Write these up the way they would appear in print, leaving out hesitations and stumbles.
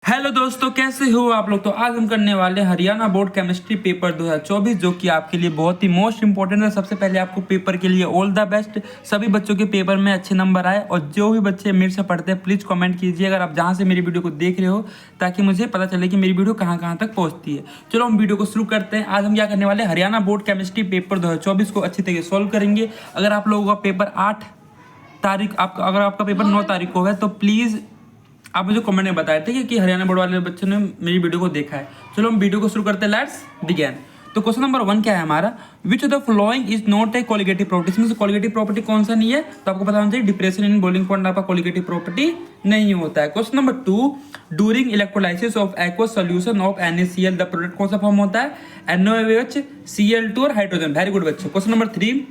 Hello दोस्तों, कैसे हो आप लोग। तो आज हम करने वाले हरियाणा बोर्ड केमिस्ट्री पेपर 2024 जो कि आपके लिए बहुत ही मोस्ट इंपॉर्टेंट है। सबसे पहले आपको पेपर के लिए ऑल द बेस्ट। सभी बच्चों के पेपर में अच्छे नंबर आए और जो भी बच्चे मेरे से पढ़ते हैं प्लीज़ कमेंट कीजिए अगर आप जहाँ से मेरी वीडियो को देख रहे हो, ताकि मुझे पता चले कि मेरी वीडियो कहाँ कहाँ तक पहुँचती है। चलो हम वीडियो को शुरू करते हैं। आज हम क्या करने वाले हरियाणा बोर्ड केमिस्ट्री पेपर 2024 को अच्छी तरीके सॉल्व करेंगे। अगर आप लोगों का पेपर 8 तारीख अगर आपका पेपर 9 तारीख को है तो प्लीज़ आप मुझे कमेंट में बताएं, ठीक है, कि हरियाणा बोर्ड वाले बच्चों ने मेरी वीडियो को देखा है। चलो हम वीडियो को शुरू करते हैं। Let's begin. तो क्वेश्चन नंबर 1 क्या है हमारा, विच of the following is not a colligative property. इसमें से कोलिगेटिव प्रॉपर्टी कौन सा नहीं है, तो आपको पता होना चाहिए डिप्रेशन इन बोइलिंग पॉइंट आपका कोलिगेटिव प्रॉपर्टी नहीं होता है। Question number 2, during electrolysis of aqueous solution of NaCl the product कौन सा फॉर्म होता है, NaOH, Cl2 और हाइड्रोजन। वेरी गुड बच्चों। Question number 3,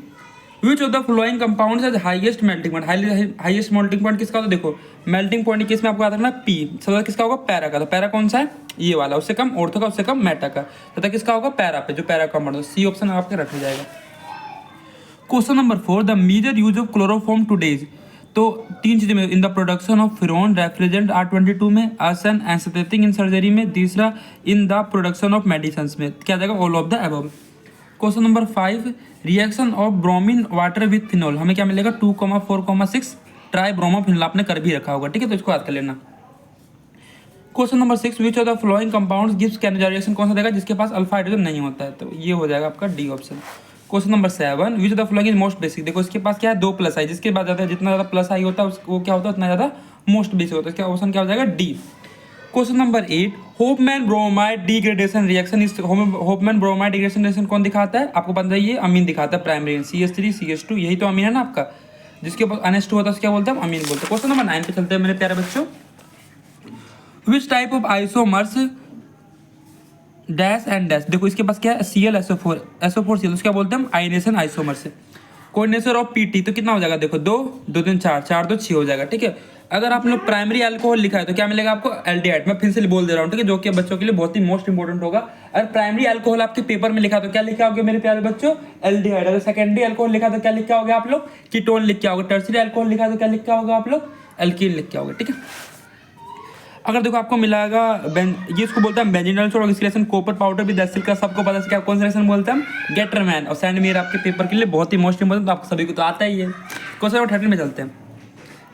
which of the flowing compound has highest melting point. Highest melting point किसका होता है, देखो मेल्टिंग पॉइंट केस में आपको याद रखना पी। सबसे किसका होगा, पैरा का। तो पैरा कौन सा है, ये वाला। उससे कम ऑर्थो का, उससे कम मेटा का। तथा किसका होगा, पैरा पे, जो पैरा कंपाउंड होता है। सी ऑप्शन आपके रखा जाएगा। Question number 4, the major use of chloroform today's. तो 3 चीजें में, in the production of freon refrigerant R22 में, आसन एंस्थेटिक इन सर्जरी में, तीसरा in the production of medicine में। क्या जाएगा, all of the above. Question number 5, reaction of bromine water with phenol. हमें क्या मिलेगा, 2,4,6 ट्राई ब्रोमोफिनॉल। आपने कर भी रखा होगा, ठीक है, तो इसको याद कर लेना। Question number 6, which of the following compounds gives Cannizzaro reaction. कौन सा देगा, जिसके पास अल्फा हाइड्रोजन नहीं होता है, तो ये हो जाएगा आपका D option. Question number 7, which of the following is most basic. देखो इसके पास क्या है, 2 प्लस आई, जिसके बाद ज्यादा जितना ज्यादा प्लस आई होता है वो क्या होता है, उतना ज्यादा मोस्ट बेसिक होता है। इसका ऑप्शन क्या हो जाएगा, D. Question number 8, Hopman bromide degradation reaction. इस होपमैन ब्रोमाइड डिग्रेडेशन रिएक्शन कौन दिखाता है, आपको पता है, ये अमीन दिखाता है। प्राइमरी CH3 CH2, यही तो अमीन है ना आपका, जिसके पास NH2 होता है उसको क्या बोलते हैं, अमीन बोलते हैं। क्वेश्चन नंबर 9 पे चलते हैं मेरे प्यारे बच्चों। Which type of isomers dash and dash. देखो इसके पास क्या है, Cl SO4 Cl, उसको क्या बोलते हैं हम, ionisation isomers. Coordination of PT तो कितना हो जाएगा, देखो 2 2 3 4 4 2 6 हो जाएगा, ठीक है। अगर आप लोग प्राइमरी अल्कोहल लिखा है तो क्या मिलेगा आपको, एल्डिहाइड। मैं फिर से बोल दे रहा हूँ, ठीक है, जो कि बच्चों के लिए बहुत ही मोस्ट इंपॉर्टेंट होगा। अगर प्राइमरी अल्कोहल आपके पेपर में लिखा तो क्या लिखा होगा मेरे प्यारे बच्चों, एल्डिहाइड। अगर सेकेंडरी अल्कोहल लिखा तो क्या लिखा होगा आप लोग, कीटोन लिख के आओगे। टर्सरी अल्कोहल लिखा तो क्या लिखा होगा आप लोग, एल्कीन लिख के आओगे, ठीक है। अगर देखो आपको मिलाएगा ये इसको बोलते हैं बेंजीनल और इसकी रिएक्शन कॉपर पाउडर भी 10 का, सबको पता है क्या कौन सा रिएक्शन बोलते हैं हम, गेटरमैन और सैंडमेयर। आपके पेपर के लिए बहुत ही मोस्ट इंपोर्टेंट, तो आप सभी को तो आता ही है। क्वेश्चन नंबर 13 में चलते हैं।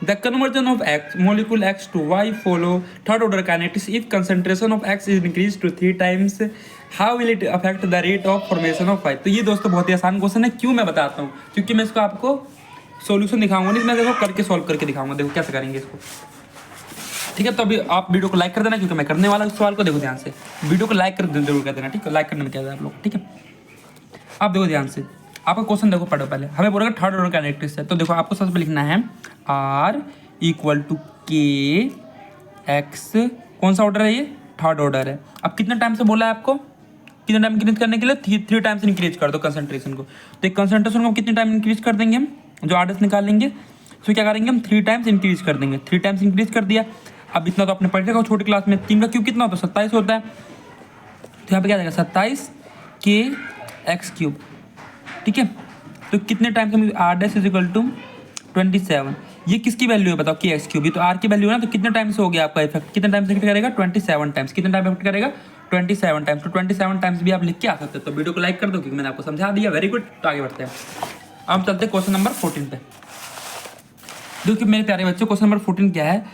The conversion of X molecule X to Y follow third order kinetics if concentration of X is increased to 3 times how will it affect the rate of formation of Y। तो ये दोस्तों बहुत ही आसान question है। क्यों मैं बताता हूँ, क्योंकि मैं इसको आपको सॉल्यूशन दिखाऊंगा नहीं, मैं देखो करके सॉल्व करके दिखाऊंगा। देखो कैसे करेंगे इसको, ठीक है। तो अभी आप वीडियो को लाइक कर देना, क्योंकि मैं करने वाला इस सवाल को। देखो ध्यान से, वीडियो को लाइक कर जरूर कर देना, ठीक है। लाइक करने में क्या है आप लोग, ठीक है। आप देखो ध्यान से, आपका क्वेश्चन देखो, पढ़ो पहले। हमें बोलेगा थर्ड ऑर्डर काइनेटिक्स है, तो देखो आपको सबसे लिखना है R = K X। कौन सा ऑर्डर है ये, थर्ड ऑर्डर है। अब कितने टाइम से बोला है आपको, कितने टाइम इंक्रीज करने के लिए, 3 टाइम्स इंक्रीज कर दो कंसंट्रेशन को। तो एक कंसंट्रेशन को कितने टाइम इंक्रीज कर देंगे हम, जो आर्डर्स निकालेंगे, तो क्या करेंगे हम 3 टाइम्स इंक्रीज कर देंगे। 3 टाइम्स इंक्रीज कर दिया। अब इतना तो आपने पढ़ लिया छोटी क्लास में, 3 का क्यूब कितना होता है, 27 होता है। तो यहाँ पे क्या जाएगा, 27 KX3, ठीक है। तो कितने टाइम्स हम R' = 27, ये किसकी वैल्यू है बताओ, KX3। तो R की वैल्यू है ना, तो कितने टाइम्स हो गया आपका इफेक्ट, कितने टाइम्स इफेक्ट करेगा, 27 टाइम्स। कितने टाइम इफेक्ट करेगा, 27 टाइम्स। तो 27 टाइम्स भी आप लिख के आ सकते हैं। तो वीडियो को लाइक कर दो, क्योंकि मैंने आपको समझा दिया। Very good. तो आगे बढ़ते हैं। अब चलते हैं क्वेश्चन नंबर 14 पे। देखिए मेरे प्यारे बच्चों, क्वेश्चन नंबर 14 क्या है,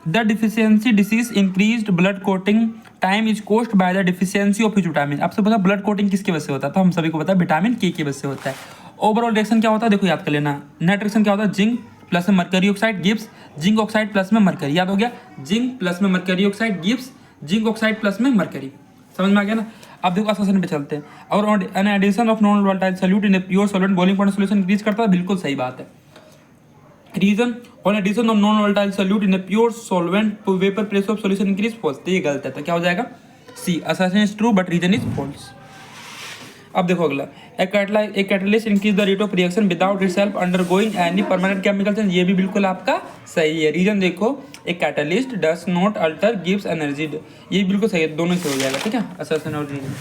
the deficiency disease increased blood coating time is caused by the deficiency of which vitamin. आपसे पता ब्लड कोटिंग किसकी वजह से होता है, तो हम सभी को पता है विटामिन के की वजह से होता है। ओवरऑल रिएक्शन क्या होता है, देखो याद कर लेना। नेट रिएक्शन क्या होता है, जिंक प्लस में mercury oxide gives zinc oxide plus में मरकरी। याद हो गया, जिंक प्लस में mercury oxide gives zinc oxide plus में मरकरी। समझ में आ गया ना। अब देखो असोसिएशन पे चलते हैं। और an addition of non volatile solute in a pure solvent boiling point solution increase करता है, बिल्कुल सही बात है। Reason, on addition of non volatile solute in a pure solvent vapour pressure of solution increase, false. तो ये गलत है, तो क्या हो जाएगा, C. Assertion is true but reason is false. अब देखो अगला, a catalyst increase the rate of reaction without itself undergoing any permanent chemical change. ये भी बिल्कुल आपका सही है। रीजन देखो, a catalyst does not alter gives energy, ये बिल्कुल सही है, दोनों से हो जाएगा, ठीक है, असोसिएशन और reason.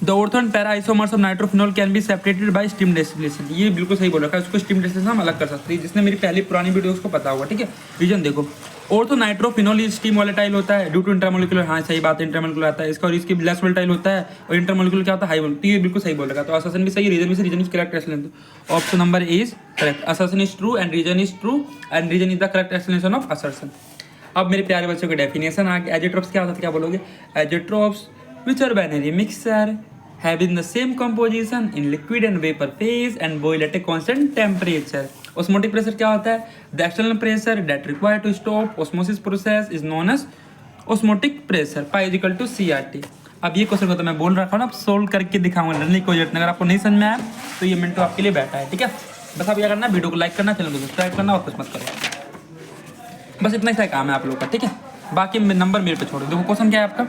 The ortho and para isomers of nitrophenol can be separated by steam distillation. ये बिल्कुल सही बोल रखा है, उसको स्टीम डिस्टिलेशन हम अलग कर सकते हैं, जिसने मेरी पहली पुरानी वीडियो उसको पता होगा, ठीक है। रीजन देखो, ऑर्थो नाइट्रोफिनॉल ये स्टीम वोलेटाइल होता है ड्यू टू इंटरमोलिकुलर, हाँ सही बात है, इंटरमोलिकुलर आता है इसका, और इसकी लेस वोलेटाइल होता है, और इंटरमोलिकुलर क्या होता है, हाई वोलेटाइल। तो ये बिल्कुल सही बोल रखा है, तो असर्शन भी सही, रीजन भी सही, reason is correct explanation. Option number is correct, assertion is true and reason is true and reason is the correct explanation of assertion. अब मेरे प्यारे बच्चों की डेफिनेशन आ गई। एजेट्रोप्स क्या होता है, क्या बोलोगे, azeotropes which are binary mixture having the same composition in liquid and vapor phase and boil at a constant temperature. Osmotic pressure क्या होता है, the external pressure that required to stop osmosis process is known as osmotic pressure. Pi is equal to CRT. अब ये question को तो मैं बोल रखा हूँ ना, अब सोल्व करके दिखाऊंगा, डरने की कोई जरूरत नहीं। अगर आपको नहीं समझ में आया तो ये मिनट आपके लिए बैठा है, ठीक है। बस आप क्या करना, वीडियो को लाइक करना, चैनल को सब्सक्राइब करना और कुछ मत करो, बस इतना ही सा काम है आप लोगों का, ठीक है। बाकी नंबर मेरे पे छोड़ो। देखो क्वेश्चन क्या है आपका,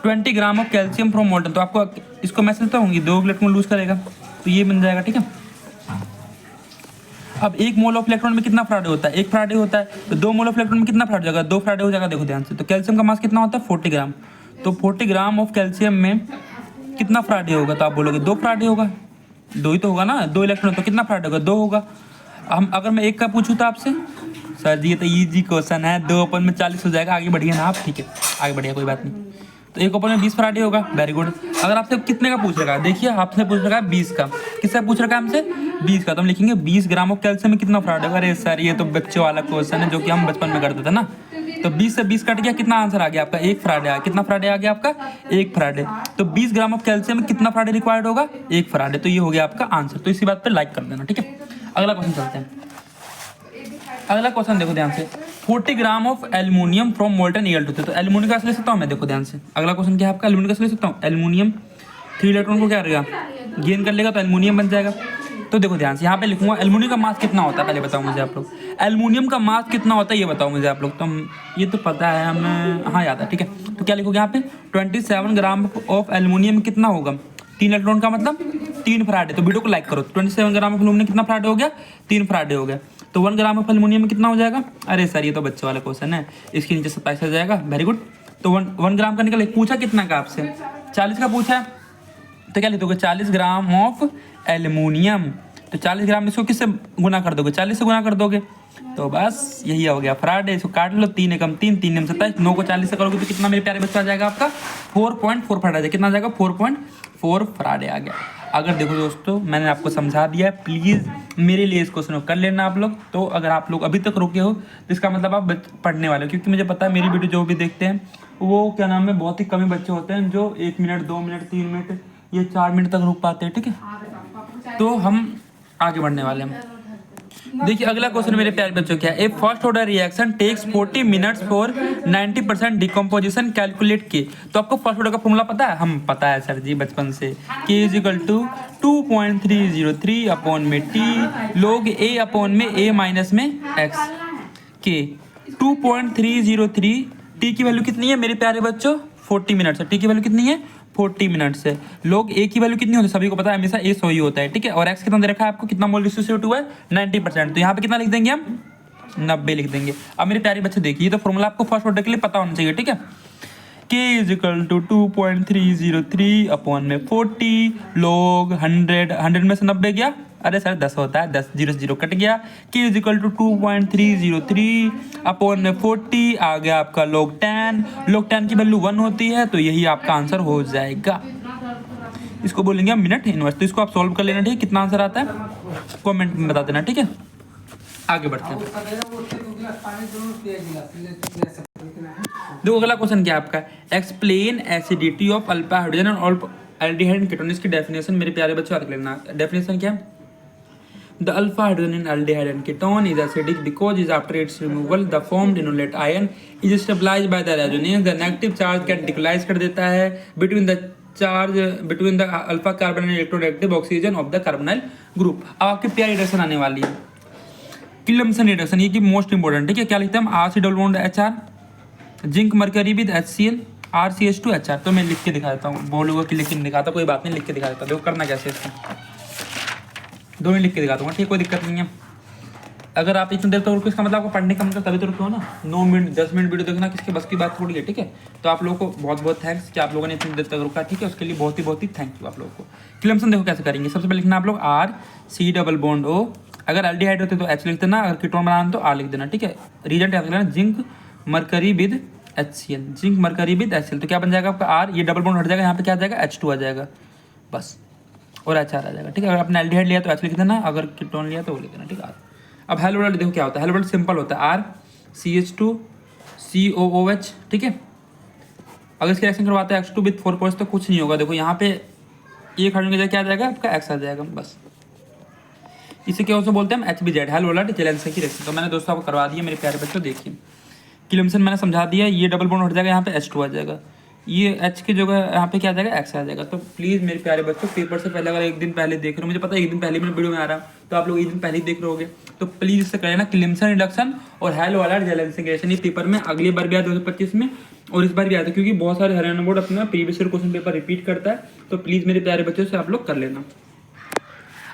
20 gram of calcium from molten. तो आपको इसको मैं समझता हूँ, ये 2 इलेक्ट्रॉन लूज करेगा तो ये बन जाएगा, ठीक है। अब 1 मोल ऑफ इलेक्ट्रॉन में कितना फ्राडे होता है, 1 फ्राडे होता है, तो 2 मोल ऑफ इलेक्ट्रॉन में कितना फ्राडे हो जाएगा, 2 फ्राडे हो जाएगा। देखो ध्यान से, तो कैल्शियम का मास कितना होता है 40 ग्राम, तो 40 ग्राम ऑफ कैल्शियम में कितना फ्राडे होगा, तो आप बोलोगे 2 फ्राडे होगा, 2 ही तो होगा ना, 2 इलेक्ट्रॉन, तो कितना फ्राडे होगा, 2 होगा। हम अगर मैं 1 का पूछूँ तो आपसे, सर जी ये तो ईजी क्वेश्चन है, 2 अपन में 40 हो जाएगा, आगे बढ़िए ना आप, ठीक है आगे बढ़िए, कोई बात नहीं। तो 1 ओपन में 20 फ्राडे होगा, वेरी गुड। अगर आपसे कितने का पूछ रखा है, देखिए आपसे पूछ रखा है 20 का, किससे पूछ रखा है हमसे 20 का, तो हम लिखेंगे 20 ग्राम ऑफ कैल्शियम में कितना फ्राडे होगा। अरे सर ये तो बच्चों वाला क्वेश्चन है जो कि हम बचपन में करते थे ना। तो 20 से 20 कट गया, कितना आंसर आ गया आपका, 1 फ्राडे आ गया। कितना फ्राडे आ गया आपका, 1 फ्राडे। तो 20 ग्राम ऑफ कैल्शियम में कितना फ्राडे रिक्वायर्ड होगा, 1 फ्राडे। तो ये हो गया आपका आंसर। तो इसी बात पर लाइक कर देना, ठीक है। अगला क्वेश्चन चलते हैं। अगला क्वेश्चन देखो ध्यान से, 40 gram of aluminium from molten Al2। तो एल्यूमिनियम का ले सकता हूँ मैं, देखो ध्यान से। अगला क्वेश्चन क्या है आपका, एल्यूमिनियम का ले सकता हूँ, एल्यूमिनियम 3 इलेक्ट्रॉन को क्या करेगा, गेन कर लेगा, तो एल्यूमिनियम बन जाएगा। तो देखो ध्यान से, यहाँ पे लिखूंगा एल्यूमिनियम का मास कितना होता है, पहले बताओ मुझे आप लोग, एल्यूमिनियम का मास कितना होता है ये बताओ मुझे आप लोग। तो ये तो पता है हमें, हाँ याद है, ठीक है। तो क्या लिखोगे यहाँ पे, 27 ग्राम ऑफ एल्यूमिनियम कितना होगा, 3 इलेक्ट्रॉन का मतलब 3 फ्राडे। तो वीडियो को लाइक करो, 27 ग्राम ऑफ एल्यूमिनियम कितना फ्राडे हो गया, 3 फ्राडे हो गया। तो 1 ग्राम ऑफ एल्यूमिनियम में कितना हो जाएगा, अरे सर ये तो बच्चों वाला क्वेश्चन है, इसके नीचे 27 आ जाएगा, वेरी गुड। तो 1 ग्राम का निकल, पूछा कितना का आपसे, 40 का पूछा है, तो क्या लिखोगे 40 ग्राम ऑफ एल्यूमिनियम। तो 40 ग्राम इसको किससे गुना कर दोगे, 40 से गुना कर दोगे, तो बस यही हो गया फ्राडे। इसको काट लो, 3 एकम 3, 3 एकम 27, 9 को 40 से करोगे तो कितना मेरे प्यारे बच्चा आ जाएगा आपका, 4.4 फ्राडे आ जाएगा। कितना आ जाएगा, 4.4 फ्राडे आ गया। अगर देखो दोस्तों मैंने आपको समझा दिया है, प्लीज़ मेरे लिए इस क्वेश्चन को कर लेना आप लोग। तो अगर आप लोग अभी तक रुके हो तो इसका मतलब आप पढ़ने वाले हो, क्योंकि मुझे पता है मेरी वीडियो जो भी देखते हैं वो क्या नाम है, बहुत ही कम ही बच्चे होते हैं जो 1 मिनट 2 मिनट 3 मिनट ये 4 मिनट तक रुक पाते हैं, ठीक है। तो हम आगे बढ़ने वाले हैं। देखिए अगला क्वेश्चन मेरे प्यारे बच्चों क्या है, a first order reaction takes 40 minutes for 90% decomposition calculate की। तो आपको फर्स्ट ऑर्डर का फॉर्मूला पता है, हम पता है सर जी बचपन से, K is equal to 2.303 upon में T log A अपॉन में A माइनस में X के 2.303 T की वैल्यू कितनी है मेरे प्यारे बच्चों, 40 मिनट्स है। T की वैल्यू कितनी है, 40 मिनट्स है। लोग A की वैल्यू कितनी होती है, सभी को पता है हमेशा A 100 ही होता है, ठीक है। और X कितना दे रखा है आपको, कितना मोल CO2 है 90%। तो यहाँ पे कितना लिख देंगे हम, 90 लिख देंगे। अब मेरे प्यारे बच्चे देखिए, तो फॉर्मूला आपको फर्स्ट ऑर्डर के लिए पता होना चाहिए, ठीक है। K is equal to 2.303 upon में 40 log 100 में से 90 गया, अरे सर 10 होता है, 10 0 0 कट गया। K is equal to 2.303 upon में 40 आ गया आपका log 10 की वैल्यू 1 होती है, तो यही आपका आंसर हो जाएगा। इसको बोलेंगे हम मिनट इनवर्स। तो इसको आप सॉल्व कर लेना, ठीक है। कितना आंसर आता है कमेंट में बता देना, ठीक है। आगे बढ़ते हैं। देखो अगला क्वेश्चन क्या है आपका, explain acidity of alpha hydrogen और एल्डिहाइड एंड कीटोन। इसकी डेफिनेशन मेरे प्यारे बच्चों याद कर लेना। डेफिनेशन क्या है, the alpha hydrogen in aldehyde and ketone is acidic because is after its removal the formed enolate ion is stabilized by the resonance, the negative charge can neutralize कर देता है between the alpha carbon and electronegative oxygen of the carbonyl group। अब आपकी प्यारी reduction आने वाली है, किलमसन reduction, ये की मोस्ट इंपोर्टेंट, ठीक है। क्या लिखते हैं हम, R C double bond HR zinc mercury with HCl RCH2 HR। तो मैं लिख के दिखा देता हूँ, बोलूँगा कि लिख के दिखाता, कोई बात नहीं, लिख के दिखा देता। देखो करना कैसे, इसका 2 मिनट लिख के दिखा दूंगा, ठीक, कोई दिक्कत नहीं है। अगर आप इतनी देर तक रुको, इसका मतलब आपको पढ़ने का मतलब तभी तो रुको ना। 9 मिनट 10 मिनट वीडियो देखना किसके बस की बात थोड़ी है, ठीक है। तो आप लोगों को बहुत बहुत थैंक्स कि आप लोगों ने इतनी देर तक रुका, ठीक है। उसके लिए बहुत ही थैंक यू आप लोगों को। क्लेम्सन देखो कैसे करेंगे। सबसे पहले लिखना आप लोग RC डबल बॉन्ड O। अगर एल्डिहाइड होते तो H लिख देना, अगर कीटोन बनाना तो R लिख देना, ठीक है। रीजन याद करना, zinc mercury with HCl, zinc mercury with HCl। तो क्या बन जाएगा आपका R, ये डबल बॉन्ड हट जाएगा, यहाँ पे क्या आ जाएगा H2 आ जाएगा बस, और HR आ जाएगा, ठीक है। अगर आपने एल्डिहाइड लिया तो H लिख देना, अगर कीटोन लिया तो वो लिख देना, ठीक है। अब हेलो वर्ल्ड देखो क्या होता है। हेलो वर्ल्ड सिंपल होता है RCH2COOH, ठीक है। अगर इसके रिएक्शन करवाते हैं H2 विद 4 तो कुछ नहीं होगा। देखो यहाँ पे एक हाइड्रोजन की जगह क्या आ जाएगा आपका X आ जाएगा बस। इसे क्या बोलते हैं हम HBZ, हेलो वर्ल्ड जेलेंस्की की रिएक्शन। तो मैंने दोस्तों आपको करवा दिया मेरे प्यारे बच्चों। देखिए क्लेम्सन मैंने समझा दिया, ये डबल बॉन्ड हट जाएगा, यहाँ पे H2 आ जाएगा, ये H की जगह यहाँ पे क्या आ जाएगा X आ जाएगा। तो प्लीज़ मेरे प्यारे बच्चों पेपर से पहले अगर एक दिन पहले देख रहे हो, मुझे पता है एक दिन पहले मेरे वीडियो में आ रहा है तो आप लोग एक दिन पहले ही देख रहे होगे, तो प्लीज़ इससे करें ना क्लेम्सन रिडक्शन और हेलो वर्ल्ड जेलेंस्की रिएक्शन। ये पेपर में अगली बार भी आया 2025 में और इस बार भी आया था, क्योंकि बहुत सारे हरियाणा बोर्ड अपना previous year question paper repeat करता है। तो प्लीज़ मेरे प्यारे बच्चों से आप लोग कर लेना।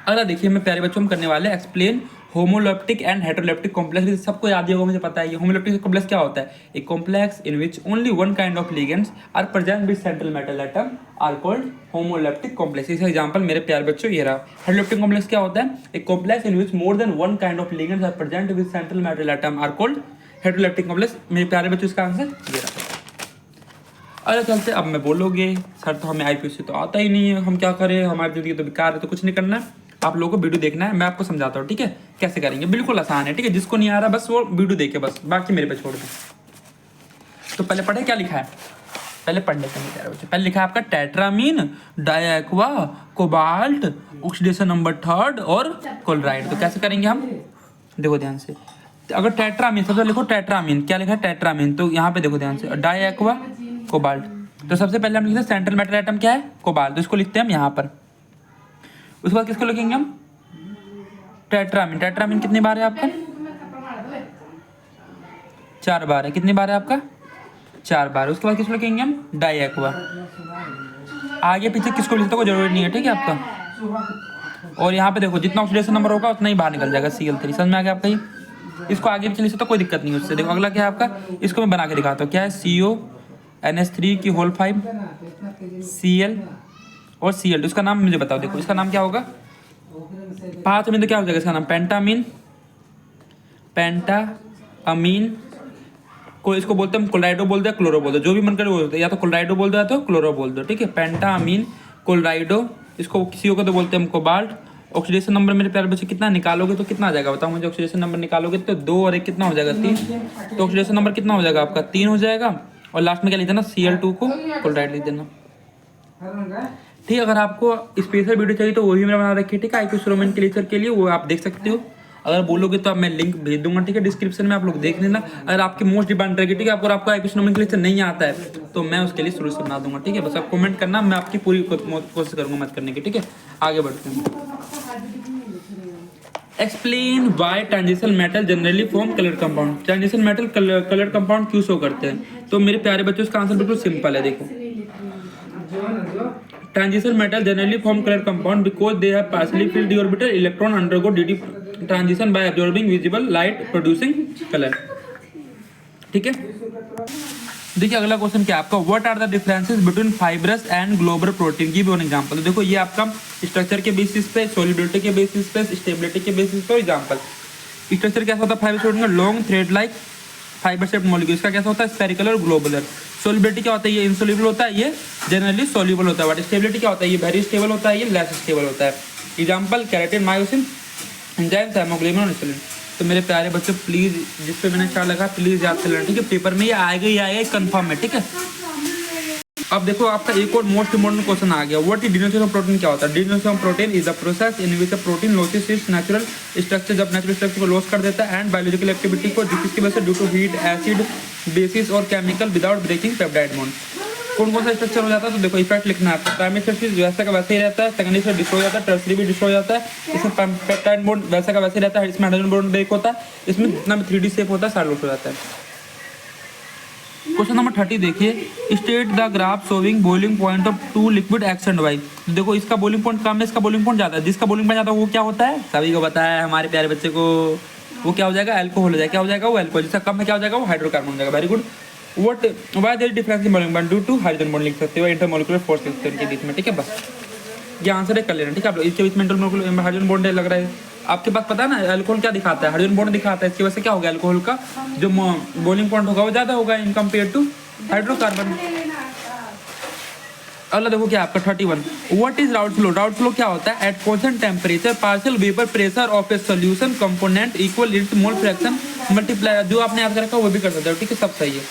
अगला देखिए मैं प्यारे बच्चों हम करने वाले एक्सप्लेन होमोलैप्टिक एंड हेटेरोलैप्टिक कॉम्प्लेक्स। सबको याद ही होगा, मुझे पता है। ये होमोलैप्टिक कॉम्प्लेक्स क्या होता है? एक complex in which only one kind of ligands are present with central metal atom are called homoleptic complex. इसका एग्जांपल मेरे प्यारे बच्चों ये रहा। हेटेरोलैप्टिक कॉम्प्लेक्स क्या होता है? एक complex in which more than one kind of ligands are present with central metal atom are called heteroleptic complex. मेरे प्यारे बच्चों इसका आंसर ये रहा। अरे चलते अब मैं बोलोगे सर तो हमें IPSC तो आता ही नहीं है, हम क्या करें, हमारी जिंदगी तो बेकार है। तो कुछ नहीं करना है, आप लोगों को वीडियो देखना है, मैं आपको समझाता हूँ, ठीक है कैसे करेंगे। बिल्कुल आसान है, ठीक है। जिसको नहीं आ रहा बस वो वीडियो देखे, बस बाकी मेरे पे छोड़ दें। तो पहले पढ़े क्या लिखा है, पहले पढ़ लेते हैं। पहले लिखा है आपका टेट्रामीन, डायक्वा, कोबाल्ट, ऑक्सीडेशन नंबर 3 और क्लोराइड। तो कैसे करेंगे हम, देखो ध्यान से। अगर टेट्रामीन, सबसे लिखो टेट्रामीन, क्या लिखा है टेट्रामीन, तो यहाँ पे देखो ध्यान से, डायक्वा, कोबाल्ट। तो सबसे पहले हम लिखते हैं सेंट्रल मेटल एटम क्या है, कोबाल्ट, तो इसको लिखते हैं हम यहाँ पर। उसके बाद किसको लिखेंगे हम, टेट्रामीन। टेट्रामीन कितनी बार है आपका, 4 बार है। कितनी बार है आपका, 4 बार। उसके बाद किसको लिखेंगे हम, डायक्वा। आगे पीछे किसको लिखते कोई जरूरी नहीं है, ठीक है आपका। और यहाँ पे देखो जितना ऑक्सीडेशन नंबर होगा उतना ही बाहर निकल जाएगा, Cl3। समझ में आ गया आपका ये। इसको आगे पीछे लिखते तो कोई दिक्कत नहीं है उससे। देखो अगला क्या है आपका, इसको मैं बना के दिखाता हूँ। क्या है, CONH3 की होल 5 Cl और Cl2। इसका नाम मुझे बताओ। देखो इसका नाम क्या होगा, 5 में तो क्या हो जाएगा इसका नाम, पेंटामीन, पेंटामीन को इसको बोलते हैं हम क्लोराइडो बोलते हैं, क्लोरो बोलते हैं, जो भी मन करे वो बोलते हैं, या तो क्लोराइडो बोल दो या तो क्लोरो बोल दो, ठीक है। पेंटामीन, क्लोराइडो, इसको किसी को तो बोलते हैं हम कोबाल्ट। ऑक्सीडेशन नंबर मेरे प्यारे बच्चे कितना निकालोगे तो कितना आ जाएगा बताओ मुझे। ऑक्सीडेशन नंबर निकालोगे तो 2 और 1 कितना हो जाएगा, 3। तो ऑक्सीडेशन नंबर कितना हो जाएगा आपका, 3 हो जाएगा। और लास्ट में क्या लिख देना, Cl2 को क्लोराइड लिख देना, ठीक है। अगर आपको स्पेशल वीडियो चाहिए तो वो भी मैंने बना रखी है, ठीक है, IPSC रोमन के लेक्चर के लिए, वो आप देख सकते हो। अगर बोलोगे तो अब मैं लिंक भेज दूंगा, ठीक है, डिस्क्रिप्शन में, आप लोग देख लेना। अगर आपकी मोस्ट डिमांड रहेगी, ठीक है, अगर आपको IPSC रोमन के लेक्चर नहीं आता है तो मैं उसके लिए शुरू से बना दूंगा, ठीक है। बस आप कमेंट करना, मैं आपकी पूरी कोशिश करूंगा मत करने की, ठीक है। आगे बढ़ते हैं। Explain why transition metal generally form colour compound. Transition metal colour compound क्यों शो करते हैं? तो मेरे प्यारे बच्चों इसका आंसर बिल्कुल सिंपल है। देखो transition metal generally form colour compound because they have partially filled d orbital electron undergo dd transition by absorbing visible light producing colour, ठीक है। देखिए अगला क्वेश्चन क्या है आपका, what are the differences between fibrous and globular protein, give one example. देखो ये आपका स्ट्रक्चर के बेसिस पे, सॉल्युबिलिटी के बेसिस पे, स्टेबिलिटी के बेसिस पे एग्जांपल। स्ट्रक्चर कैसा होता है फाइबर प्रोटीन का, long thread like fibre shaped molecule. इसका कैसा होता है, स्फेरिकल और ग्लोबुलर। सॉल्युबिलिटी क्या होता है, ये इनसॉल्युबल होता है, ये जनरली सॉल्युबल होता है। बट स्टेबिलिटी क्या होता है, ये वेरी स्टेबल होता है, ये लेस स्टेबल होता है। Example keratin, myosin, enzymes, haemoglobin और इंसुलिन। तो मेरे प्यारे बच्चों प्लीज जिस पे मैंने चार लगा प्लीज याद कर लेना, ठीक है। पेपर में ये आएगा ही आएगा, कंफर्म है, ठीक है। अब देखो आपका एक और मोस्ट इंपोर्टेंट क्वेश्चन आ गया, what is denaturation of protein. क्या होता है, denaturation of protein is the process in which a protein loses its natural structure, जब नेचुरल स्ट्रक्चर को लॉस कर देता है, एंड बायोलॉजिकल एक्टिविटी को, जिसकी वजह से due to heat, acid, bases और chemical without breaking peptide bond. कौन कौन सा स्ट्रक्चर हो जाता है, तो देखो इफेक्ट लिखना है आपको। प्राइमरी स्ट्रक्चर वैसा का वैसे ही रहता है, सेकेंडरी स्ट्रक्चर डिस्ट्रॉय हो जाता है, टर्सरी भी डिस्ट्रॉय हो जाता है। इसमें पेप्टाइड बॉन्ड वैसा का वैसे ही रहता है, इसमें हाइड्रोजन बॉन्ड ब्रेक होता है, इसमें जितना भी 3D शेप होता है सारा लॉस हो जाता है। क्वेश्चन नंबर 30 देखिए, state the graph showing boiling point of two liquid X and Y. देखो इसका बॉइलिंग पॉइंट कम है, इसका बॉइलिंग पॉइंट ज्यादा है। जिसका बॉइलिंग पॉइंट ज्यादा है वो क्या होता है, सभी को पता है हमारे प्यारे बच्चे को, वो क्या हो जाएगा, अल्कोहल हो जाएगा। क्या हो जाएगा, वो अल्कोहल। जिसका कम है क्या हो जाएगा, वो हाइड्रोकार्बन हो जाएगा। Very good. What why there difference in bonding bond due to hydrogen bond लिख सकते हो, इंटरमोलिकुलर फोर्स लिख सकते हो इनके बीच में, ठीक है। बस ये आंसर है, कर लेना, ठीक है। आप लोग इसके बीच में इंटरमोलिकुलर हाइड्रोजन बॉन्ड लग रहा है आपके पास, पता है ना अल्कोहल क्या दिखाता है, हाइड्रोजन बॉन्ड दिखाता है। इसकी वजह से क्या होगा, अल्कोहल का जो बॉइलिंग पॉइंट होगा वो ज़्यादा होगा इन कम्पेयर टू हाइड्रोकार्बन। अगला देखो क्या आपका 31, what is route flow. Route flow क्या होता है, at constant temperature partial vapour pressure of a solution component equal it's mole fraction multiply. जो आपने यहाँ रखा वो भी कर सकते हो, ठीक है, सब सही है।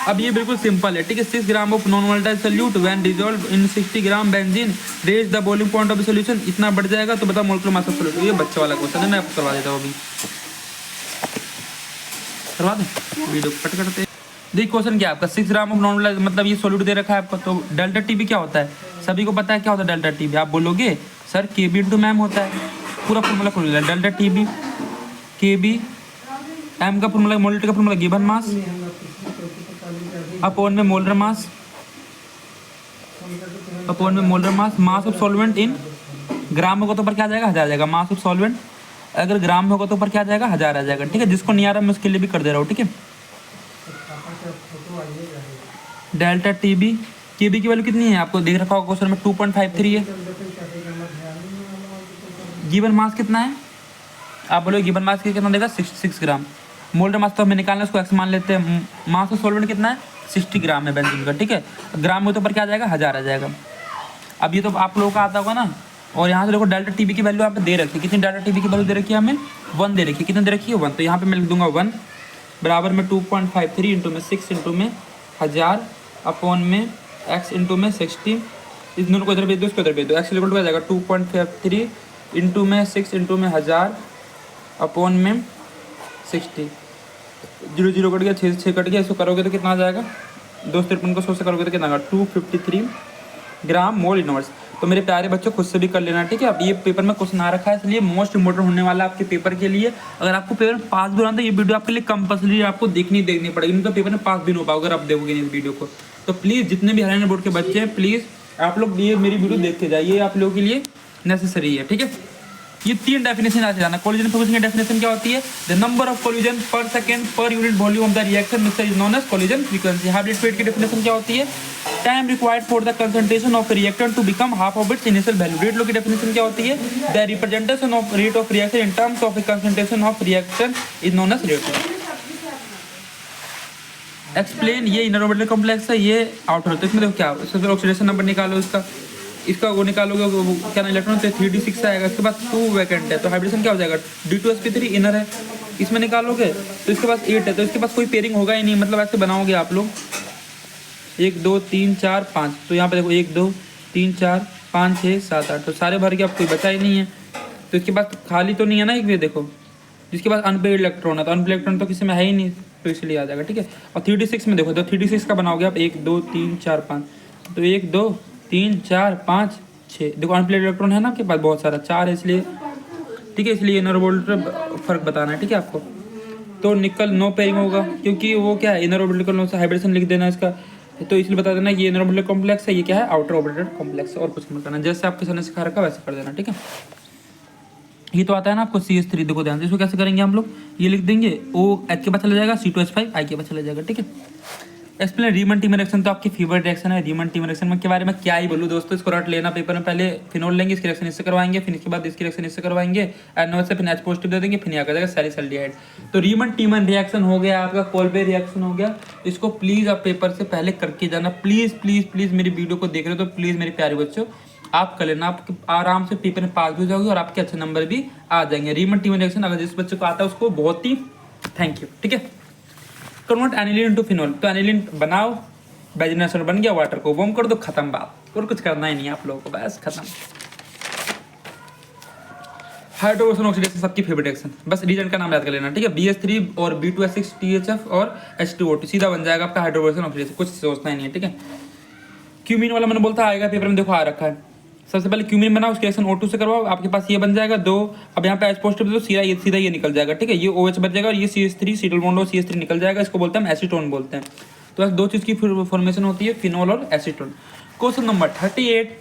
अब ये बिल्कुल सिंपल है, ठीक है। 6 gram of non volatile solute when dissolve in 60 gram benzene raise the boiling point of solution, इतना बढ़ जाएगा तो बताओ मोलेकुलर मास ऑफ सोल्यूट। ये बच्चे वाला क्वेश्चन है, मैं आपको करवा देता हूँ अभी, करवा दें वीडियो कट करते। देखिए क्वेश्चन क्या है आपका, 6 ग्राम ऑफ नॉन वोलेटाइल, मतलब ये सोल्यूट दे रखा है आपको। तो डेल्टा टीबी क्या होता है, सभी को पता है क्या होता है डेल्टा टीबी। आप बोलोगे सर केबी इंटू मैम होता है, पूरा फॉर्मूला खोल लिया। डेल्टा टीबी केबी, एम का फॉर्मूला, मोलेट का फॉर्मूला गिवन मास अपॉन में मोलर मास, अपॉन में molar mass. Mass of solvent in gram होगा तो ऊपर क्या आ जाएगा, 1000 आ जाएगा। मास ऑफ सॉल्वेंट अगर ग्राम में होगा तो ऊपर क्या आ जाएगा, 1000 आ जाएगा, ठीक है। जिसको नहीं आ रहा मैं उसके लिए भी कर दे रहा हूँ, ठीक है। डेल्टा टीबी, केबी की वैल्यू कितनी है आपको देख रखा होगा क्वेश्चन में, 2.53 है। गिवन मास कितना है, आप बोलो गिवन मास कितना देगा, 6 ग्राम। मोलर मास तो हमें निकालना है, उसको एक्स मान लेते हैं। मास ऑफ सॉल्वेंट कितना है, 60 ग्राम है बेंजीन का, ठीक है। ग्राम में तो ऊपर क्या आ जाएगा, 1000 आ जाएगा। अब ये तो आप लोगों का आता होगा ना। और यहाँ से देखो डेल्टा टीबी की वैल्यू यहाँ पे दे रखी है, कितनी डेल्टा टीबी की वैल्यू दे रखी है हमें, 1 दे रखी है। कितनी दे रखी है, 1। तो यहाँ पे मैं लिख दूंगा 1 बराबर में 2.53 इंटू में 6 इंटू में 1000 अपॉन में x इंटू में 60। इस दोनों को इधर भेज दो, इसको इधर भेज दो। एक्स इक्वल टू आ जाएगा 2.53 इंटू में 6 इंटू में 1000 अपॉन में 60। 0 0 कट गया, 6 कट गया। इसको करोगे तो कितना आ जाएगा, 253 को 100 से करोगे तो कितना आएगा, 253 ग्राम मोल इनवर्स। तो मेरे प्यारे बच्चों खुद से भी कर लेना, ठीक है। अब ये पेपर में क्वेश्चन आ रखा है, इसलिए मोस्ट इंपोर्टेंट होने वाला आपके पेपर के लिए। अगर आपको पेपर पास भी होना तो ये वीडियो आपके लिए कंपल्सरी आपको देखनी पड़ेगी, नहीं तो पेपर में पास भी नहीं हो पाओगे अगर आप देखोगे नहीं इस वीडियो को। तो प्लीज़ जितने भी हरियाणा बोर्ड के बच्चे हैं, प्लीज़ आप लोग ये मेरी वीडियो देखते जाइए, आप लोगों के लिए नेसेसरी है, ठीक है। ये 3 डेफिनेशन आ जाना। कोलिजन फ्रिक्शन की डेफिनेशन क्या होती है, the number of collision per second per unit volume of the reaction mixture is known as collision frequency. हाइब्रिड फेट की डेफिनेशन क्या होती है, time required for the concentration of reactant to become half of its initial value. Rate law की definition क्या होती है, the representation of rate of reaction in terms of a concentration of reaction is known as rate. Explain, ये inner orbital complex है, ये outer. तो इसमें देखो क्या, सबसे ऑक्सीडेशन नंबर निकालो, इसका वो निकालोगे, वो क्या ना इलेक्ट्रॉन तो 3d6 आएगा। इसके बाद 2 वैकेंट है तो हाइब्रिडेशन क्या हो जाएगा, d2sp3 इनर है। इसमें निकालोगे तो इसके पास 8 है, तो इसके पास कोई पेयरिंग होगा ही नहीं, मतलब ऐसे बनाओगे आप लोग 1 2 3 4 5। तो यहाँ पे देखो 1 2 3 4 5 6 7 8, तो सारे भर के अब कोई बचा ही नहीं है। तो इसके पास खाली तो नहीं है ना एक भी, देखो जिसके पास अनपेड इलेक्ट्रॉन है, तो अनपेड इलेक्ट्रॉन तो किसी में है ही नहीं, तो इसलिए आ जाएगा, ठीक है। और 3d6 में देखो, तो 3d6 का बनाओगे आप 1 2 3 4 5, तो 1 2 3 4 5 6। देखो अनप्लेड इलेक्ट्रॉन है ना आपके पास बहुत सारा, 4 है इसलिए, ठीक है। इसलिए इनर ऑर्बिटल फर्क बताना है, ठीक है आपको। तो निकल नो पेयरिंग होगा क्योंकि वो क्या है, इनर ऑर्बिटल से हाइब्रिडेशन लिख देना इसका, तो इसलिए बता देना ये इनर ऑर्बिटल कॉम्प्लेक्स है, ये क्या है, आउटर ऑर्बिटल कॉम्प्लेक्स है, और कुछ नहीं बताना। जैसे आपके सर ने सिखा रखा वैसे कर देना, ठीक है। ये तो आता है ना आपको CH3, देखो ध्यान से इसको कैसे करेंगे हम लोग, ये लिख देंगे OH के पास चला जाएगा, C2H5 I के पास चला जाएगा, ठीक है। एक्सप्लेन रीमन टीमर रिएक्शन, तो आपकी फेवरेट रिएक्शन है रीमन टीमर रिएक्शन के बारे में क्या ही बोलूँ दोस्तों, इसको रट लेना पेपर में। पहले फिनोल लेंगे, इसकी रिएक्शन इससे करवाएंगे, फिर इसके बाद इसकी रिएक्शन इससे करवाएंगे, NO से फिर H पॉजिटिव दे देंगे, फिर यहाँ कर जाएगा सैलिसल्डिहाइड। तो रीमन टीमर रिएक्शन हो गया आपका, कोल्बे रिएक्शन हो गया। इसको प्लीज़ आप पेपर से पहले करके जाना, प्लीज़ प्लीज़ प्लीज़। मेरी वीडियो को देख रहे हो तो प्लीज़ मेरे प्यारे बच्चों आप कर लेना, आप आराम से पेपर में पास भी हो जाओगे और आपके अच्छे नंबर भी आ जाएंगे। रीमन टीमर रिएक्शन अगर जिस बच्चे को आता है उसको बहुत ही थैंक यू, ठीक है। कन्वर्ट एनिलीन टू फिनोल, तो एनिलीन बनाओ, बेंजीन बन गया, वाटर को वार्म कर दो, खत्म बात, और कुछ करना ही नहीं है आप लोगों को, बस खत्म। हाइड्रोजन ऑक्सीडेशन सबकी फेवरेट रिएक्शन, बस रीजन का नाम याद कर लेना, ठीक है। BH3 और B2S6 THF और H2O2 सीधा बन जाएगा आपका हाइड्रोजन ऑक्सीडेशन, कुछ सोचना ही नहीं है, ठीक है। क्यूमीन वाला मैंने बोलता आएगा पेपर में, देखो आ रखा है। सबसे पहले क्यूमीन बनाओ, उसकी रिएक्शन O2 से करवाओ, आपके पास ये बन जाएगा 2। अब यहाँ पे H पॉजिटिव तो सीधा ये निकल जाएगा, ठीक है। ये OH बच जाएगा और ये CH3 सीटल बॉन्ड और CH3 निकल जाएगा, इसको बोलते हैं एसीटोन बोलते हैं। तो बस 2 चीज़ की फॉर्मेशन होती है, फिनोल और एसीटोन। क्वेश्चन नंबर 38,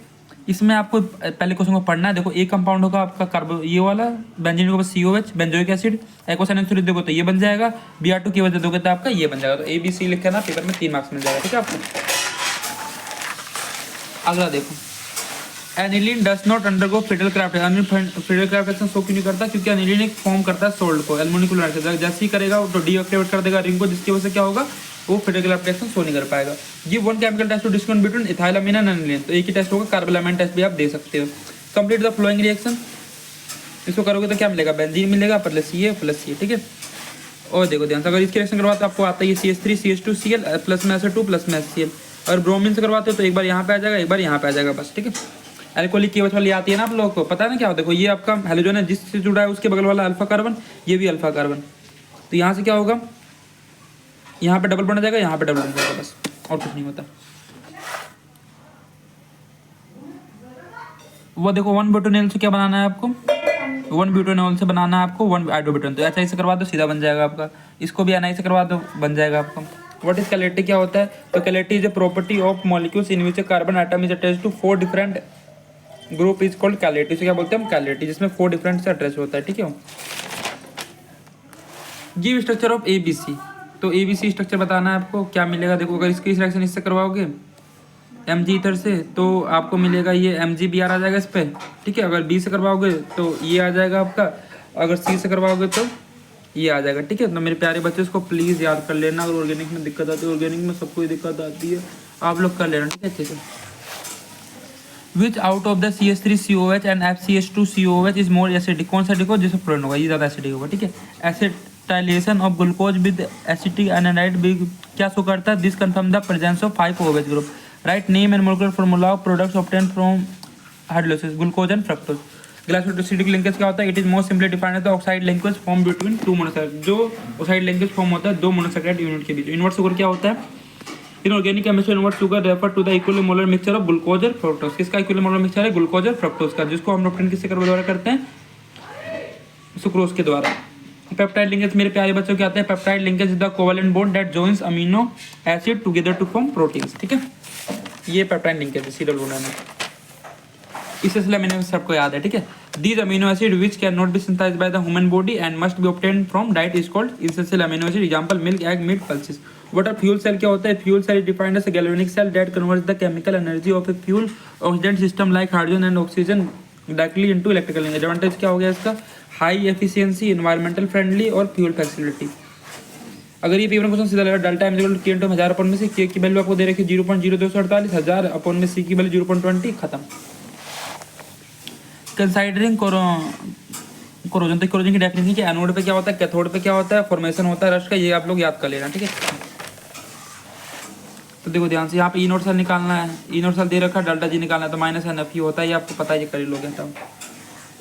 इसमें आपको पहले क्वेश्चन को पढ़ना है। देखो एक कंपाउंड होगा आपका कार्बो ये वाला बेंजीन के ऊपर COH बेंजोइक एसिड, एक्वासैलिन देखो तो ये बन जाएगा, Br2 की वजह दोगे तो आपका ये बन जाएगा। तो ABC लिखा ना पेपर में 3 मार्क्स मिल जाएगा, ठीक है आपको। अगला देखो, aniline does not undergo Friedel craft. Friedel crafts reaction show क्यों नहीं करता? क्योंकि एनिलीन एक फॉर्म करता है सोल्ट को, एल्युमिनिकुलर जैसे ही करेगा तो डीएक्टिवेट कर देगा रिंग को, जिसकी वजह से क्या होगा वो फेटल क्राफ्टेशन शो नहीं कर पाएगा। Give one chemical test to discriminate between ethylamine and aniline. तो एक ही टेस्ट होगा, कार्बोलामाइन टेस्ट भी आप दे सकते हो। कंप्लीट द फ्लोइंग रिएक्शन, इसको करोगे तो क्या मिलेगा? बेंजीन मिलेगा प्लस CA, ठीक है। और देखो ध्यान से, अगर इसकी रिएक्शन करवाते आपको आता है CH3 CH2 Cl प्लस में SO2 प्लस में HCl। और ब्रोमीन से करवाते हो तो एक बार यहाँ पे आ जाएगा, एक बार यहाँ पे आ जाएगा, बस, ठीक है। एल्कोहलिक KOH वाली आती है ना आप लोगों को, पता है ना क्या होता है? देखो ये आपका हेलोजन है, जिससे जुड़ा है उसके बगल वाला अल्फा कार्बन, ये भी अल्फा कार्बन। तो यहाँ से क्या होगा, यहाँ पे डबल बन जाएगा, यहाँ पे डबल बन जाएगा, बस, और कुछ नहीं होता। वो देखो 1 ब्यूटेनॉल से क्या बनाना है आपको? 1 ब्यूटेनॉल से बनाना है आपको 1 आइडोब्यूटेन। तो ऐसा से करवा दो, सीधा बन जाएगा आपका। इसको भी NI से करवा दो, बन जाएगा आपका। व्हाट इज कैलेटी, क्या होता है? तो chirality is a property of molecules in which carbon atom is attached to 4 different group is called chirality. इसे क्या बोलते हैं हम? कैलेटी, जिसमें 4 डिफरेंट से अटैच होता है, ठीक है। Give structure of ABC। तो ABC स्ट्रक्चर बताना है आपको, क्या मिलेगा? देखो अगर इसकी रिएक्शन इससे करवाओगे Mg इधर से, तो आपको मिलेगा ये MgBr आ जाएगा इस पर, ठीक है। अगर B से करवाओगे तो ये आ जाएगा आपका, अगर C से करवाओगे तो ये आ जाएगा, ठीक है। तो मेरे प्यारे बच्चे इसको प्लीज़ याद कर लेना। अगर ऑर्गेनिक में दिक्कत आती है, ऑर्गेनिक में सबको ही दिक्कत आती है, आप लोग कर लेना, ठीक है, अच्छे से। विच out of the CH3 COH and FCH2 COH is more acidic? कौन सा एसिडिक होगा? जिसमें फ्लोरीन होगा, ये ज़्यादा एसिडिक होगा, ठीक है। Acetylation of glucose with acetic anhydride क्या शो करता है? This confirm the presence of 5 OH group. Write name and molecular formula of products obtained from hydrolysis, glucose and fructose. Glycosidic linkage क्या होता है? It is most simply defined as the oxide linkage form between 2 monosaccharide. जो oxide linkage form होता है 2 monosaccharide unit के बीच। Invert sugar क्या होता है? In organic chemistry invert sugar refer to the equilibrium molar mixture of glucose और fructose. किसका equilibrium molar mixture है? ग्लूकोज और फ्रक्टोज का, जिसको हम ऑब्टेन किसके द्वारा करते हैं? सुक्रोज के द्वारा। पेप्टाइड लिंकेज मेरे प्यारे बच्चों क्या आता है? Peptide linkage is the covalent bond that joins amino acid together to form proteins, ठीक है। ये पेप्टाइड लिंकेज है, सीरियल बॉन्ड है। इस सिलसिले में सबको याद है, ठीक है। These amino acid which can not be synthesized by the human body and must be obtained from diet is called essential amino acid. Example milk, egg, meat, pulses. What are fuel cell, क्या होता है? Fuel cell is defined as a galvanic cell that converts the chemical energy of a fuel oxidant system like hydrogen and oxygen directly into electrical energy. Advantage क्या हो गया इसका? High efficiency, environmental friendly और fuel facility. अगर ये paper question सीधा लगा, delta m = k × 1000 upon में से k की वैल्यू आपको दे रखी है 0.0248, 1000 अपॉन में c की वैल्यू 0.20, खत्म। कंसाइडरिंग कोरोजन, तो कोरोजन की डेफिनेशन कि एनोड पे क्या होता है, कैथोड पे क्या होता है, फॉर्मेशन होता है रस्ट का, ये आप लोग याद कर लेना, ठीक है। तो देखो ध्यान से, यहाँ पे E0 सेल निकालना है, E0 सेल दे रखा है, डेल्टा G निकालना है, तो -NFE होता है, ये आपको पता है, ये कर ही लोगे। तब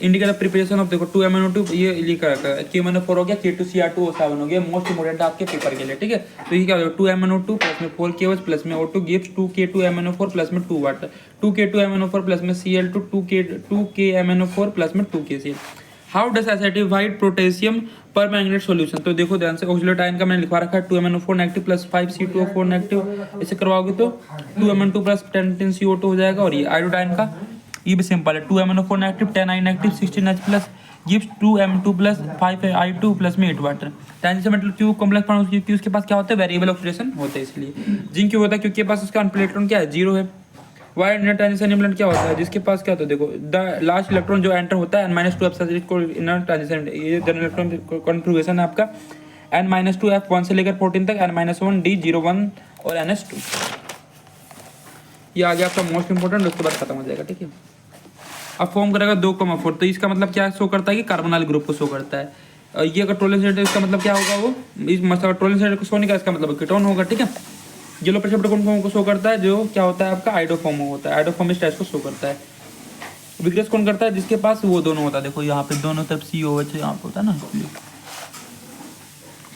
इंडिकेटर प्रिपरेशन ऑफ, देखो 2MnO2 ये लिखा रखा है, KMnO4 हो गया, K2Cr2O7 हो गया, मोस्ट इंपोर्टेंट आपके पेपर के लिए, ठीक है। तो ये क्या होगा? 2MnO2 प्लस में 4KOH प्लस में O2 गिव्स 2K2MnO4 प्लस में 2 वाटर, 2K2MnO4 प्लस में Cl2 2KMnO4 प्लस में 2KCl। How does acidified potassium पर मैंगनेट सॉल्यूशन? तो देखो ध्यान से, ऑक्सीडेटिव आयन का मैंने लिखवा रखा है 2MnO4 negative plus 5C2O4 negative. इसे करवाओगे तो 2Mn2 प्लस 10CO2 हो जाएगा। और ये आयोडाइन का ये भी सिंपल है, 2MnO4 negative 10I negative 16H plus gives 2M2 plus 5I2 plus में 8 वाटर। ट्रांजिशन मेटल क्यों कॉम्प्लेक्स बॉन्ड, क्योंकि उसके पास क्या होता है? वेरिएबल ऑक्सीडेशन होता है, इसलिए। जिंक क्यों होता है? क्योंकि पास उसका अनपेयर्ड इलेक्ट्रॉन क्या है? 0 है। वाई इनर ट्रांजिशन इम्प्लेंट क्या होता है? जिसके पास क्या होता है? देखो द लास्ट इलेक्ट्रॉन जो एंटर होता है N-2 एफ को इनर ट्रांजिशन, ये जनरल इलेक्ट्रॉन कॉन्फ़िगरेशन है आपका N-2 F1 से लेकर 14 तक, N-1 D01 और NS2। ये आ गया आपका मोस्ट इंपोर्टेंट, उसके बाद खत्म हो जाएगा, ठीक है। अब फॉर्म करेगा 2,4, तो इसका मतलब क्या शो करता है? कि कार्बोनाइल ग्रुप को शो करता है। ये अगर टोलेंस रेट है, इसका मतलब क्या होगा? वो इस मतलब टोलेंस रेट को शो नहीं करेगा, इसका मतलब कीटोन होगा, ठीक है। येलो प्रेशर कौन फॉर्म को शो करता है? जो क्या होता है आपका? आइडोफॉर्म होता है, आइडोफॉर्म इस टाइप को शो करता है। विग्रेस कौन करता है? जिसके पास वो दोनों होता है, देखो यहाँ पे दोनों तरफ COH यहाँ पे होता है ना, इसलिए।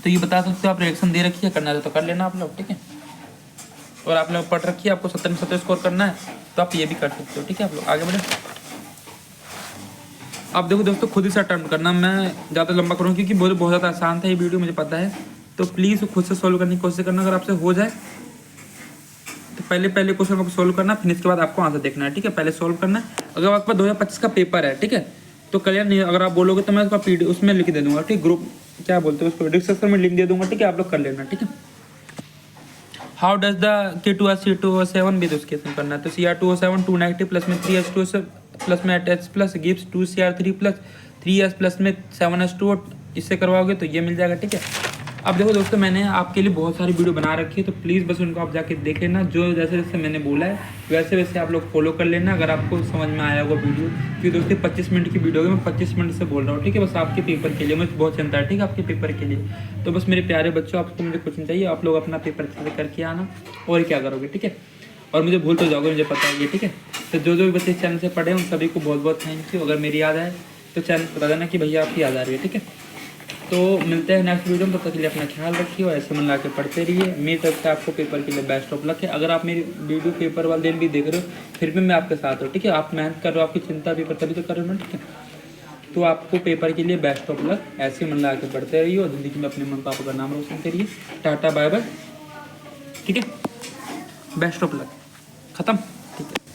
तो ये बता सकते हो आप, रिएक्शन दे रखी है, करना है तो कर लेना आप लोग, ठीक है। और आप लोग पढ़ रखी है, आपको 70 में 70 स्कोर करना है, तो आप ये भी कर सकते हो, ठीक है। आप लोग आगे बढ़े। आप देखो दोस्तों, खुद ही से अटेम्प्ट करना, मैं ज़्यादा लंबा करूँ क्योंकि बहुत ज़्यादा आसान था ये वीडियो, मुझे पता है। तो प्लीज़ खुद से सॉल्व करने की कोशिश करना। अगर आपसे हो जाए तो पहले क्वेश्चन को सोल्व करना, फिर इसके बाद आपको आंसर देखना है, ठीक है। पहले सोल्व करना है। अगर आपके पास 2025 का पेपर है, ठीक है, तो क्लियर नहीं, अगर आप बोलोगे तो मैं उसका पीडी उसमें लिख दे दूंगा, ठीक। ग्रुप क्या बोलते हैं उसको, डिस्क्रिप्शन में लिंक दे दूंगा, ठीक है, आप लोग कर लेना, ठीक है। How does the K2SC2O7 with उसके करना है, तो Cr2O7 2 नेगेटिव प्लस में 3H2O प्लस में H plus gives 2Cr3 plus 3S plus में 7H2O, इससे करवाओगे तो ये मिल जाएगा, ठीक है। अब देखो दोस्तों, मैंने आपके लिए बहुत सारी वीडियो बना रखी है, तो प्लीज़ बस उनको आप जाके देख लेना, जो जैसे जैसे मैंने बोला है वैसे वैसे आप लोग फॉलो कर लेना, अगर आपको समझ में आया होगा वीडियो। क्योंकि दोस्तों 25 मिनट की वीडियो है, मैं 25 मिनट से बोल रहा हूँ, ठीक है, बस आपके पेपर के लिए, मुझे बहुत चिंता है, ठीक है, आपके पेपर के लिए। तो बस मेरे प्यारे बच्चों, आपको मुझे कुछ नहीं चाहिए, आप लोग अपना पेपर अच्छे से करके आना, और क्या करोगे, ठीक है। और मुझे भूल तो जाओगे, मुझे पता है ये, ठीक है। तो जो जो बच्चे इस चैनल से पढ़े उन सभी को बहुत बहुत थैंक यू। अगर मेरी याद आए तो चैनल बता देना कि भैया आपकी याद आ रही है, ठीक है। तो मिलते हैं नेक्स्ट वीडियो में, तब तक के लिए अपना ख्याल रखिए और ऐसे मन ला के पढ़ते रहिए। मेरी तरफ से आपको पेपर के लिए बेस्ट ऑफ लक है। अगर आप मेरी वीडियो पेपर वाले दिन भी देख रहे हो, फिर भी मैं आपके साथ हूँ, ठीक है। आप मेहनत कर रहे हो, आपकी चिंता पेपर तभी तो कर रहे हो ना, ठीक है। तो आपको पेपर के लिए बेस्ट ऑफ लक, ऐसे मन ला के पढ़ते रहिए और ज़िंदगी में अपने मम्मी पापा का नाम रोशन करिए। टाटा बाय बाय, ठीक है, बेस्ट ऑफ लक, ख़त्म, ठीक है।